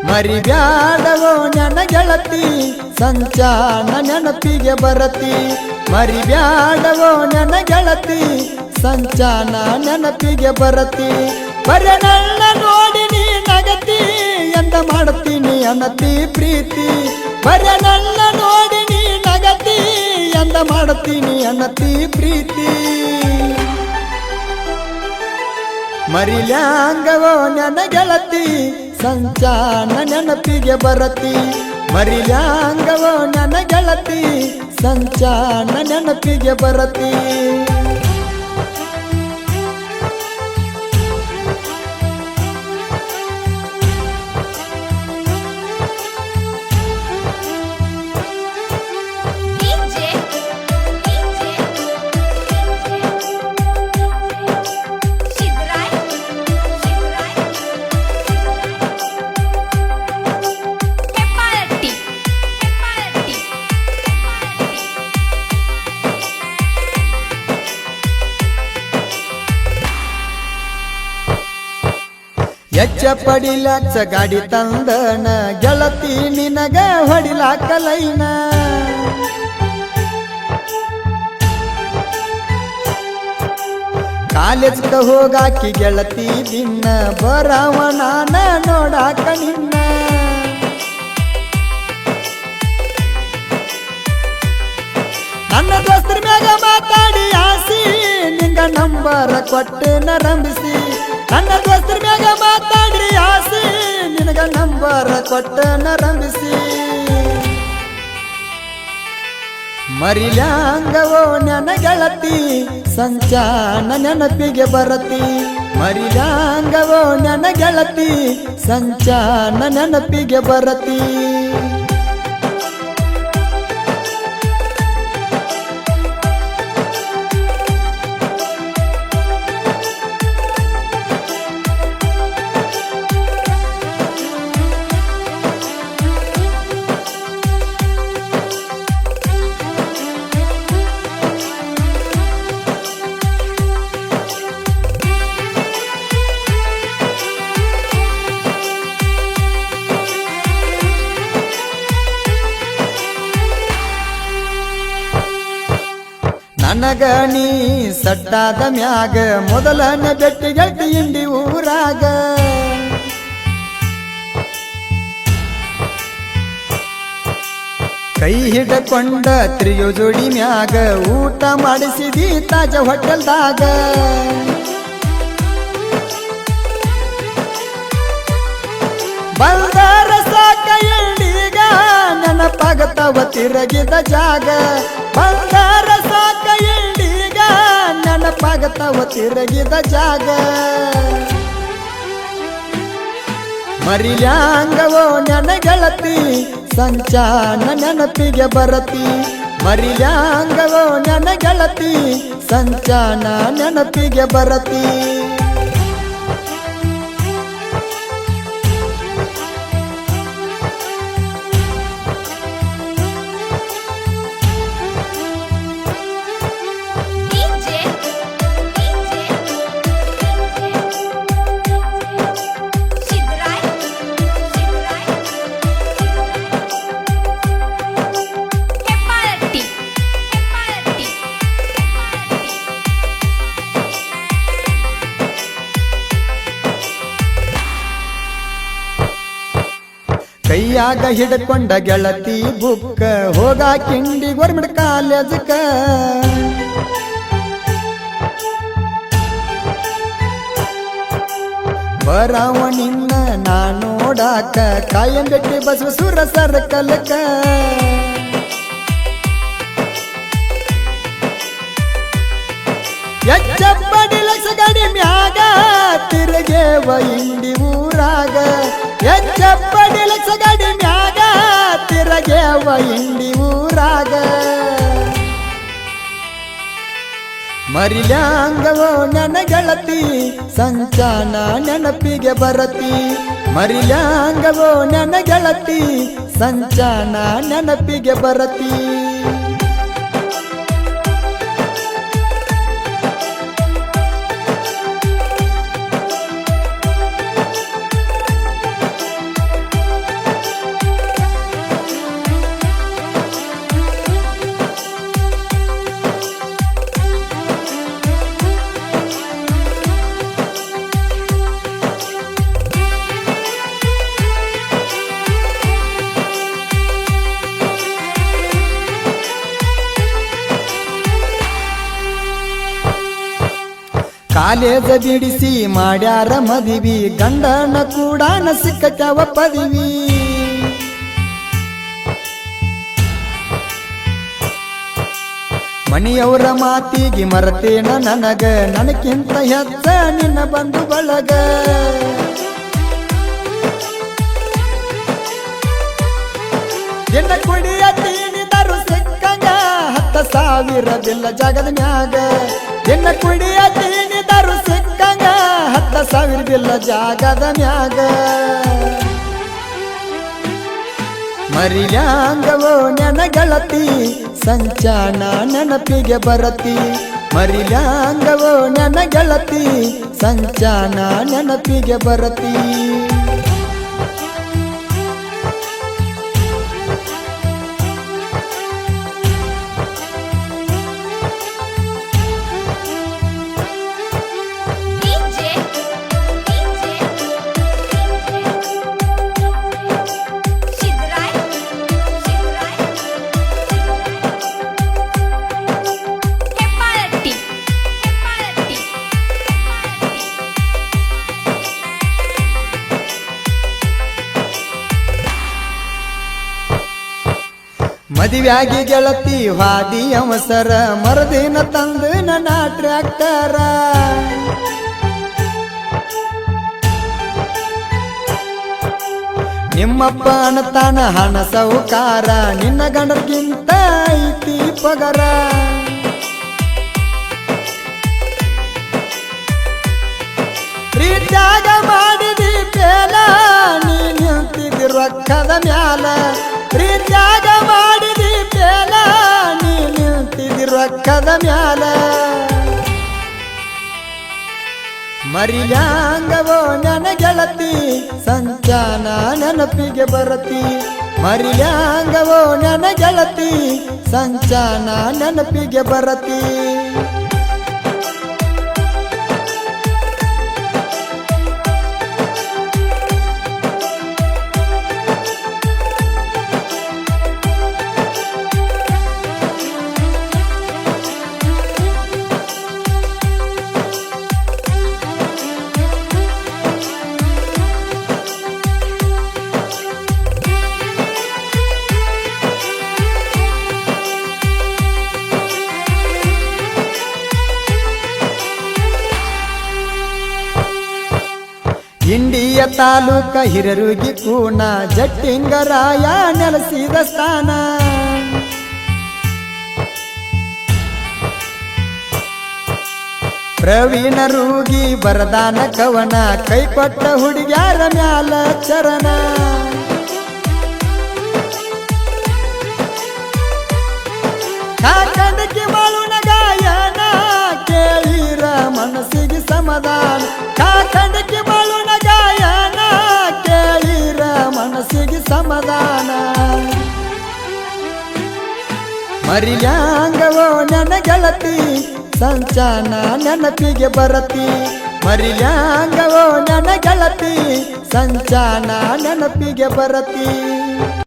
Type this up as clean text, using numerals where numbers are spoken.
ಮರಿಬ್ಯಾಡವೋ ನನ್ನ ಗೆಳತಿ ಸಂಚಾನ ನೆನಪಿಗೆ ಬರತಿ ಮರಿಬ್ಯಾಡವೋ ನನ್ನ ಗೆಳತಿ ಸಂಚಾನ ನೆನಪಿಗೆ ಬರತಿ ಬರೆ ನನ್ನ ನೋಡಿ ನೀ ನಗತಿ ಎಂದ ಮಾಡ್ತೀನಿ ಅನತಿ ಪ್ರೀತಿ ಬರೆ ನನ್ನ ನೋಡಿ ನೀ ನಗತಿ ಎಂದ ಮಾಡ್ತೀನಿ ಅನತಿ ಪ್ರೀತಿ ಮರಿಲ್ಯಾಂಗವೋ ನನ್ನ ಗೆಳತಿ ಸಂಚಾನ ನೆನಪಿಗೆ ಬರತಿ ಮರಿಲ್ಯಾಂಗವೋ ನನ್ನ ಗೆಳತಿ ಸಂಚಾನ ನೆನಪಿಗೆ ಬರತಿ ಎಚ್ಚ ಪಡಿಲಾಕ್ಸ ಗಾಡಿ ತಂದನ ಗೆಳತಿ ನಿನಗ ಹೊಡಿಲಾಕಲೈನ ಕಾಲೇಜ್ಕ ಹೋಗಾಕಿ ಗೆಳತಿ ದಿನ ಬರವ ನಾನ ನೋಡಾಕ ನಿನ್ನ ನನ್ನ ದೋಸ್ತರ ಮ್ಯಾಗ ಮಾತಾಡಿ ಆಸಿ ನಿಂಗ ನಂಬರ ಕೊಟ್ಟು ನರಂಬಿಸಿ ನನ್ನ ದೋಸ್ತರ ಮ್ಯಾಗ ಮಾತಾಡಿ ಆಸಿ ನಿನಗ ನಂಬರ ಕೊಟ್ಟು ನರಂಬಿಸಿ ಮರಿಲ್ಯಾಂಗವೋ ನನ್ನ ಗೆಳತಿ ಸಂಚಾನ ನೆನಪಿಗೆ ಬರತಿ ಮರಿಲ್ಯಾಂಗವೋ ನನ್ನ ಗೆಳತಿ ಸಂಚಾನ ನೆನಪಿಗೆ ಬರತಿ ನನಗ ನೀ ಸಟ್ಟಾದ ಮ್ಯಾಗ ಮೊದಲನ ಬೆಟ್ಟಿಗೆಟ್ಟಿ ಇಂಡಿ ಊರಾಗ ಕೈ ಹಿಡಕೊಂಡ ತ್ರಿಯೋ ಜೋಡಿ ಮ್ಯಾಗ ಊಟ ಮಾಡಿಸಿದಿ ತಾಜ ಹೋಟೆಲ್ದಾಗ ಬಂದಾರ ಸಾಕ ಇಂಡಿಗ ನೆನಪಾಗತವ ತಿರಗಿದ ಜಾಗ ಬಂದಾರ ಸಾಕ ಇಂಡಿಗ ನೆನಪಾಗತವ ತಿರಗಿದ ಜಾಗ ಮರಿಲ್ಯಾಂಗವೋ ನನ್ನ ಗೆಳತಿ ಸಂಚಾನ ನೆನಪಿಗೆ ಬರತಿ ಮರಿಲ್ಯಾಂಗವೋ ನನ್ನ ಗೆಳತಿ ಸಂಚಾನ ನೆನಪಿಗೆ ಬರತಿ ಕೈಯಾಗ ಹಿಡ್ಕೊಂಡ ಗೆಳತಿ ಬುಕ್ಕ ಹೋಗ ಕಿಂಡಿ ಗೋರ್ಮೆಂಟ್ ಕಾಲೇಜಕ ಬರವ ನಿನ್ನ ನಾ ನೋಡಾಕ ಕಾಯಂಬೆಟ್ಟಿ ಬಸವಸೂರ ಸರ್ಕಲ್ಕ ಎಚ್ಚಪ್ಪಡಿ ಲಕ್ಷ ಗಾಡಿ ಮ್ಯಾಗ ತಿರುಗೇವ ಇಂಡಿ ಊರಾಗ ಎಚ್ಚಪ್ಪಡಿ ಲಕ್ಷ ಗಾಡಿ ಮ್ಯಾಗ ತಿರುಗೇವ ಇಂಡಿ ಊರಾಗ ಮರಿಲ್ಯಾಂಗವೋ ನನ್ನ ಗೆಳತಿ ಸಂಚಾನ ನೆನಪಿಗೆ ಬರತಿ ಮರಿಲ್ಯಾಂಗವೋ ನನ್ನ ಗೆಳತಿ ಸಂಚಾನ ನೆನಪಿಗೆ ಬರತಿ ಕಾಲೇಜ ಬಿಡಿಸಿ ಮಾಡ್ಯಾರ ಮದಿವಿ ಗಂಡನ ಕೂಡಾನ ಸಿಕ್ಕತ್ಯಾವ ಪದವಿ ಮನಿಯವರ ಮಾತಿಗೆ ಮರತೇನ ನನಗ ನನಕ್ಕಿಂತ ಹೆಚ್ಚ ನಿನ್ನ ಬಂಧು ಬಳಗ ಎನ್ನ ಕುಡಿಯ ತೀನಿದರು ಸಿಕ್ಕಂಗ 10,000 ಬಿಲ್ಲ ಜಗದ ಮ್ಯಾಗ ಎನ್ನ ಕುಡಿಯ ತೀನಿದರು ಸಿಕ್ಕಂಗ 10,000 ಬಿಲ್ಲ ಜಾಗದ ಮ್ಯಾಗ ಮರಿಲ್ಯಾಂಗವೋ ನೆನ ಗೆಳತಿ ಸಂಚಾನ ನೆನಪಿಗೆ ಬರತಿ ಮರಿಲ್ಯಾಂಗವೋ ನೆನ ಗೆಳತಿ ಸಂಚಾನ ನೆನಪಿಗೆ ಬರತಿ ಮದುವೆಯಾಗಿ ಗೆಳತಿ ಹಾದಿ ಅವಸರ ಮರದಿನ ತಂದು ನನ್ನ ಟ್ರ್ಯಾಕ್ಟರ ನಿಮ್ಮಪ್ಪ ಅನ್ನತಾನ ಹಣ ಸೌಕಾರ ನಿನ್ನ ಗಂಡರ್ಗಿಂತ ಐತಿ ಪಗರ ಪ್ರೀತ್ಯಾಗ ಮಾಡಿದಿ ಪೇಲ ನೀ ನಿಂತಿದ್ದಿ ರೊಕ್ಕದ ಮ್ಯಾಲ ಪ್ರೀತ್ಯಾಗ ಮಾಡಿದಿ ಪೇಲ ನೀ ನಿಂತಿದ್ದಿ ರೊಕ್ಕದ ಮ್ಯಾಲ ಮರಿಲ್ಯಾಂಗವೋ ನನ್ನ ಗೆಳತಿ ಸಂಚಾನ ನೆನಪಿಗೆ ಬರತಿ ಮರಿಲ್ಯಾಂಗವೋ ನನ್ನ ಗೆಳತಿ ಸಂಚಾನ ನೆನಪಿಗೆ ಬರತಿ ಇಂಡಿಯ ತಾಲೂಕ ಹಿರರುಗಿ ಕೂಣ ಜಟ್ಟಿಂಗರಾಯ ನೆಲೆಸಿದ ಸ್ಥಾನ ಪ್ರವೀಣ ರೂಗಿ ಬರದಾನ ಕವನ ಕೈ ಕೊಟ್ಟ ಹುಡುಗ್ಯಾರ ಮ್ಯಾಲ ಚರಣ ಕಾಕಂಡಕ್ಕೆ ಬಾಳುನ ಗಾಯನ ಕೇಳಿರ ಮನಸ್ಸಿಗೆ ಸಮಾಧಾನ ಕಾಕಂಡಕ್ಕೆ ಬಾಳುನ ಗಾಯನ ಕೇಳಿರ ಮನಸ್ಸಿಗೆ ಸಮಾಧಾನ ಮರಿಲ್ಯಾಂಗವೋ ನನ್ನ ಗೆಳತಿ ಸಂಚಾನ ನೆನಪಿಗೆ ಬರತಿ ಮರಿಲ್ಯಾಂಗವೋ ನನ್ನ ಗೆಳತಿ ಸಂಚಾನ ನೆನಪಿಗೆ ಬರತಿ